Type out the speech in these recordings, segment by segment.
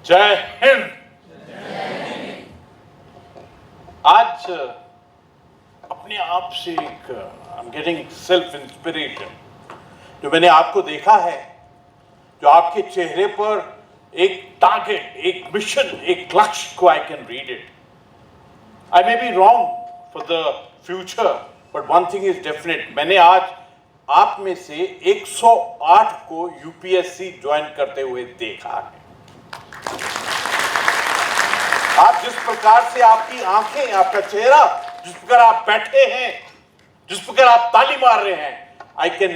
जय हिंद। आज अपने आप से एक I am getting self inspiration. जो मैंने आपको देखा है, जो आपके चेहरे पर एक टारगेट, एक मिशन, एक लक्ष्य को I can read it. I may be wrong for the future, but one thing is definite, मैंने आज आप में से 108 को यूपीएससी ज्वाइन करते हुए देखा है। आप जिस प्रकार से, आपकी आंखें, आपका चेहरा, जिस प्रकार आप बैठे हैं, जिस प्रकार आप ताली मार रहे हैं, आई कैन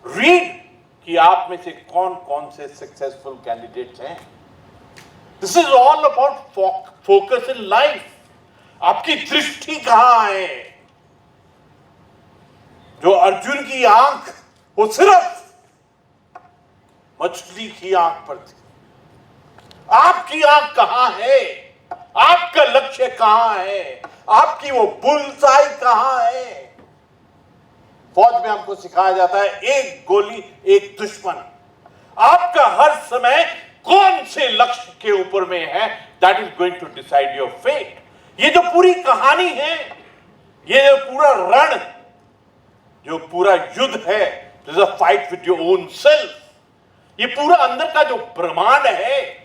रीड कि आप में से कौन कौन से सक्सेसफुल कैंडिडेट्स हैं। This is all about focus in life. आपकी दृष्टि कहां है? जो अर्जुन की आंख वो सिर्फ मछली की आंख पर थी। आपकी आंख कहां है? आपका लक्ष्य कहां है? आपकी वो बुलसाई कहां है? फौज में हमको सिखाया जाता है एक गोली एक दुश्मन। आपका हर समय कौन से लक्ष्य के ऊपर में है, that is going to decide your fate. ये जो पूरी कहानी है, ये जो पूरा रण, जो पूरा युद्ध है, this is a fight with your own self. ये पूरा अंदर का जो ब्रह्मांड है,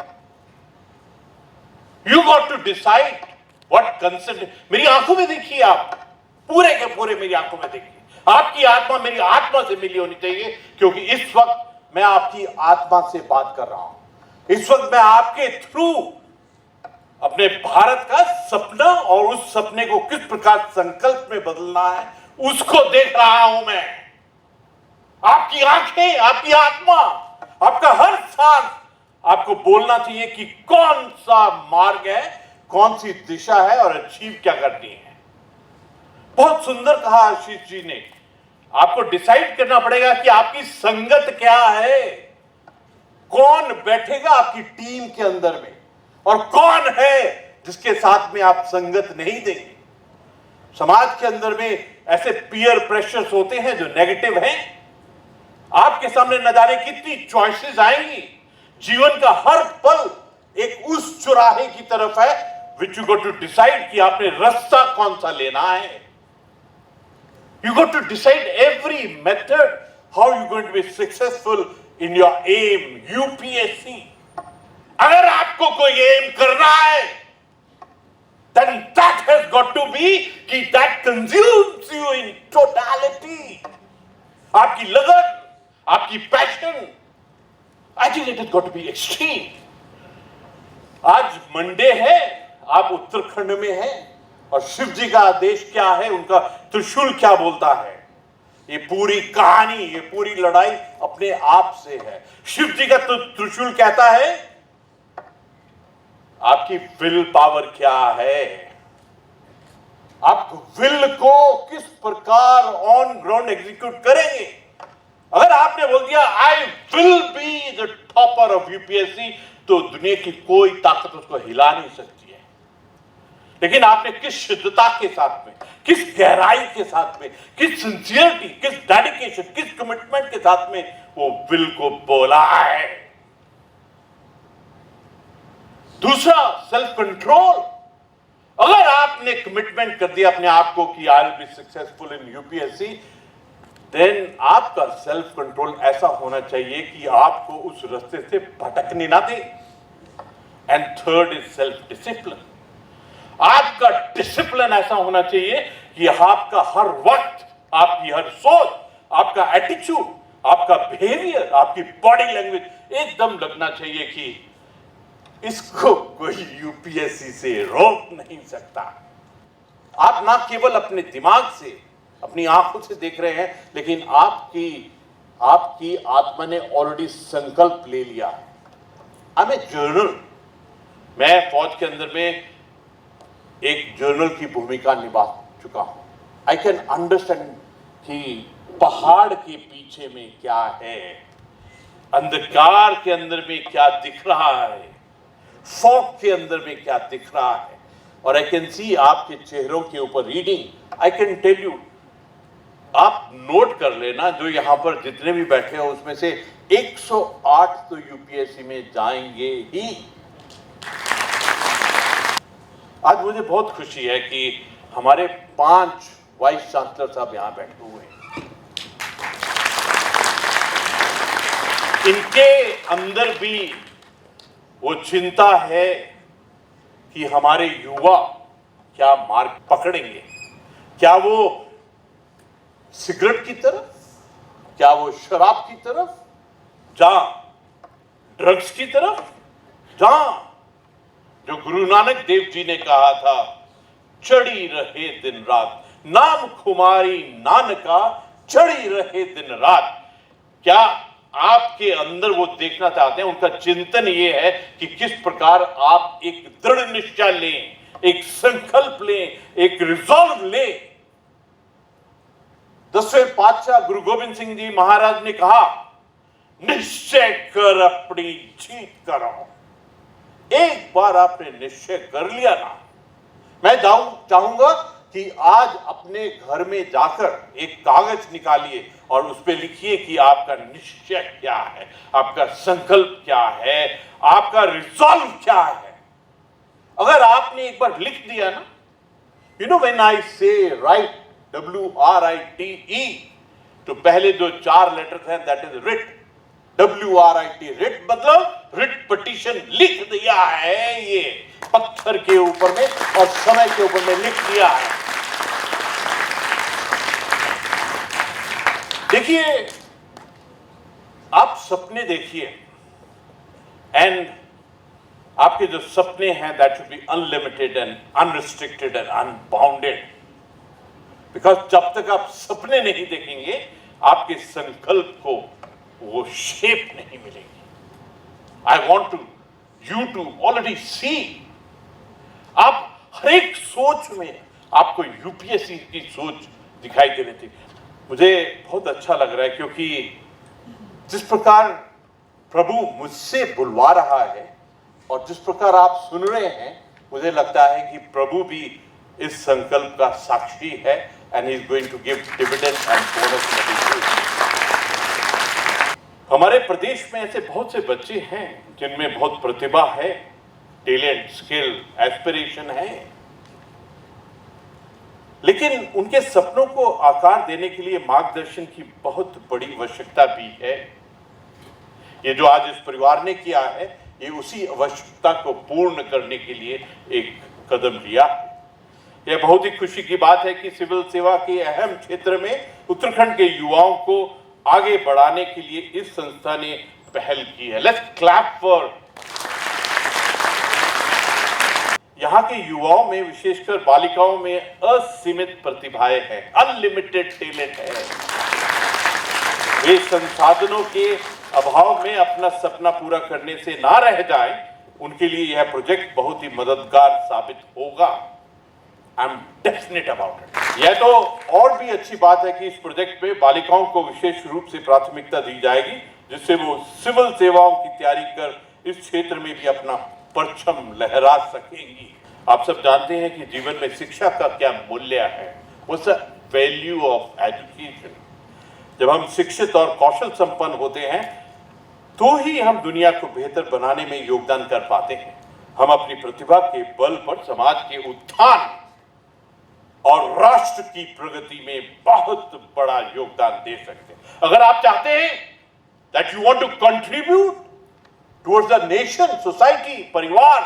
you got to decide what concept. मेरी आंखों में देखिए, आप पूरे के पूरे मेरी आंखों में देखिए। आपकी आत्मा मेरी आत्मा से मिली होनी चाहिए, क्योंकि इस वक्त मैं आपकी आत्मा से बात कर रहा हूं। इस वक्त मैं आपके थ्रू अपने भारत का सपना और उस सपने को किस प्रकार संकल्प में बदलना है, उसको देख रहा हूं मैं। आपकी आंखें, आपकी आत्मा, आपका हर सांस आपको बोलना चाहिए कि कौन सा मार्ग है, कौन सी दिशा है और अचीव क्या करनी है। बहुत सुंदर कहा आशीष जी ने। आपको डिसाइड करना पड़ेगा कि आपकी संगत क्या है, कौन बैठेगा आपकी टीम के अंदर में, और कौन है जिसके साथ में आप संगत नहीं देंगे। समाज के अंदर में ऐसे पीयर प्रेशर्स होते हैं जो नेगेटिव हैं। आपके सामने न जाने कितनी चॉइसेस आएंगी। जीवन का हर पल एक उस चौराहे की तरफ है which you got to decide कि आपने रास्ता कौन सा लेना है। You got to decide every method how you going to be successful in your um, UPSC. अगर आपको कोई एम करना है, then that has got to be कि that consumes you in totality। आपकी लगन, आपकी passion, I think it has got to be extreme। आज मंडे है, आप उत्तराखंड में हैं, और शिव जी का आदेश क्या है, उनका त्रिशूल क्या बोलता है। ये पूरी कहानी, ये पूरी लड़ाई अपने आप से है। शिव जी का तो त्रिशूल कहता है आपकी विल पावर क्या है, आप विल को किस प्रकार ऑन ग्राउंड एग्जीक्यूट करेंगे। अगर आपने बोल दिया आई will be the topper of UPSC, तो दुनिया की कोई ताकत उसको हिला नहीं सकती है। लेकिन आपने किस शुद्धता के साथ में, किस गहराई के साथ में, किस सिंसियरिटी, किस डेडिकेशन, किस कमिटमेंट के साथ में वो विल को बोला है। दूसरा, सेल्फ कंट्रोल। अगर आपने कमिटमेंट कर दिया अपने आप को कि I will be successful in UPSC, then आपका सेल्फ कंट्रोल ऐसा होना चाहिए कि आपको उस रास्ते से भटकने ना दे। And third is self discipline. आपका डिसिप्लिन ऐसा होना चाहिए कि आपका हर वक्त, आपकी हर सोच, आपका एटीट्यूड, आपका बिहेवियर, आपकी बॉडी लैंग्वेज एकदम लगना चाहिए कि इसको कोई यूपीएससी से रोक नहीं सकता। आप ना केवल अपने दिमाग से, अपनी आंखों से देख रहे हैं, लेकिन आपकी आत्मा ने ऑलरेडी संकल्प ले लिया है। I am a general. मैं फौज के अंदर में एक जर्नल की भूमिका निभा चुका हूं। आई कैन अंडरस्टैंड कि पहाड़ के पीछे में क्या है, अंधकार के अंदर में क्या दिख रहा है, फॉग के अंदर में क्या दिख रहा है। और आई कैन सी आपके चेहरों के ऊपर reading. I can tell you, आप नोट कर लेना, जो यहां पर जितने भी बैठे हो उसमें से 108 तो यूपीएससी में जाएंगे ही। आज मुझे बहुत खुशी है कि हमारे 5 वाइस चांसलर साहब यहां बैठे हुए हैं। इनके अंदर भी वो चिंता है कि हमारे युवा क्या मार्ग पकड़ेंगे, क्या वो सिगरेट की तरफ, क्या वो शराब की तरफ, जहां ड्रग्स की तरफ, जहां जो गुरु नानक देव जी ने कहा था चढ़ी रहे दिन रात, नाम खुमारी नानका चढ़ी रहे दिन रात। क्या आपके अंदर वो देखना चाहते हैं? उनका चिंतन ये है कि किस प्रकार आप एक दृढ़ निश्चय लें, एक संकल्प लें, एक रिजॉल्व लें। 10वें पातशाह गुरु गोविंद सिंह जी महाराज ने कहा, निश्चय कर अपनी जीत करो। एक बार आपने निश्चय कर लिया ना, मैं चाहूंगा कि आज अपने घर में जाकर एक कागज निकालिए और उस पर लिखिए कि आपका निश्चय क्या है, आपका संकल्प क्या है, आपका रिजॉल्व क्या है। अगर आपने एक बार लिख दिया ना, यू नो व्हेन आई से राइट, WRITE, तो पहले जो 4 लेटर्स हैं that is writ. WRIT, writ मतलब रिट पिटीशन, लिख दिया है, ये पत्थर के ऊपर में और समय के ऊपर में लिख दिया है। देखिए, आप सपने देखिए एंड आपके जो सपने हैं that should be unlimited and unrestricted and unbounded, because जब तक आप सपने नहीं देखेंगे आपके संकल्प को वो शेप नहीं मिलेगी। I want you to already see, आप हर एक सोच में आपको यूपीएससी की सोच दिखाई दे रही थी। मुझे बहुत अच्छा लग रहा है क्योंकि जिस प्रकार प्रभु मुझसे बुलवा रहा है और जिस प्रकार आप सुन रहे हैं, मुझे लगता है कि प्रभु भी इस संकल्प का साक्षी है and he is going to give dividend and bonus. हमारे प्रदेश में ऐसे बहुत से बच्चे हैं जिनमें बहुत प्रतिभा है, टैलेंट, स्किल, एस्पिरेशन है, लेकिन उनके सपनों को आकार देने के लिए मार्गदर्शन की बहुत बड़ी आवश्यकता भी है। ये जो आज इस परिवार ने किया है, ये उसी आवश्यकता को पूर्ण करने के लिए एक कदम लिया। यह बहुत ही खुशी की बात है कि सिविल सेवा के अहम क्षेत्र में उत्तराखंड के युवाओं को आगे बढ़ाने के लिए इस संस्था ने पहल की है। Let's clap for. यहाँ के युवाओं में, विशेषकर बालिकाओं में असीमित प्रतिभाएं हैं, अनलिमिटेड टैलेंट है। वे संसाधनों के अभाव में अपना सपना पूरा करने से ना रह जाएं, उनके लिए यह प्रोजेक्ट बहुत ही मददगार साबित होगा। I am definite about it. यह तो और भी अच्छी बात है कि इस प्रोजेक्ट में बालिकाओं को विशेष रूप से प्राथमिकता दी जाएगी, जिससे वो सिविल सेवाओं की तैयारी कर इस क्षेत्र में भी अपना परचम लहरा सकेंगी। आप सब जानते हैं कि जीवन में शिक्षा का क्या मूल्य है। What's the value of education. जब हम शिक्षित और कौशल संपन्न होते हैं तो ही हम दुनिया को बेहतर बनाने में योगदान कर पाते हैं। हम अपनी प्रतिभा के बल पर समाज के उत्थान और राष्ट्र की प्रगति में बहुत बड़ा योगदान दे सकते हैं। अगर आप चाहते हैं that you want to contribute towards the nation, society, परिवार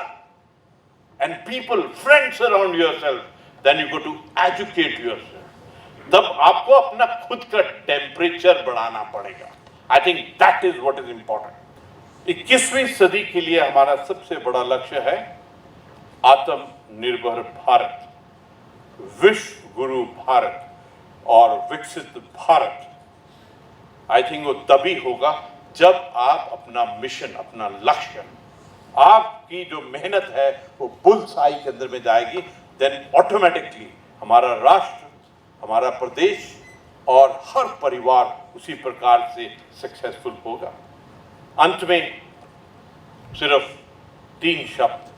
and people, friends around yourself, then you go to educate yourself। तब आपको अपना खुद का टेम्परेचर बढ़ाना पड़ेगा। I think that is what is important। 21वीं सदी के लिए हमारा सबसे बड़ा लक्ष्य है आत्मनिर्भर भारत, विश्व गुरु भारत और विकसित भारत। आई थिंक वो तभी होगा जब आप अपना मिशन, अपना लक्ष्य, आपकी जो मेहनत है वो बुल्सआई के अंदर में जाएगी, देन ऑटोमेटिकली हमारा राष्ट्र, हमारा प्रदेश और हर परिवार उसी प्रकार से सक्सेसफुल होगा। अंत में सिर्फ 3 शब्द।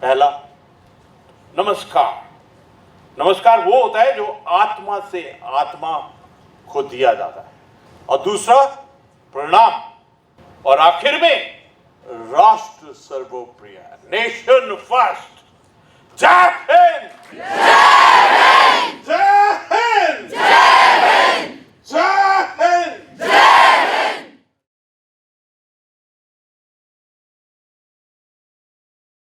पहला, नमस्कार। नमस्कार वो होता है जो आत्मा से आत्मा को दिया जाता है, और दूसरा प्रणाम, और आखिर में राष्ट्र सर्वोप्रिय, नेशन फर्स्ट। जय हिंद। जय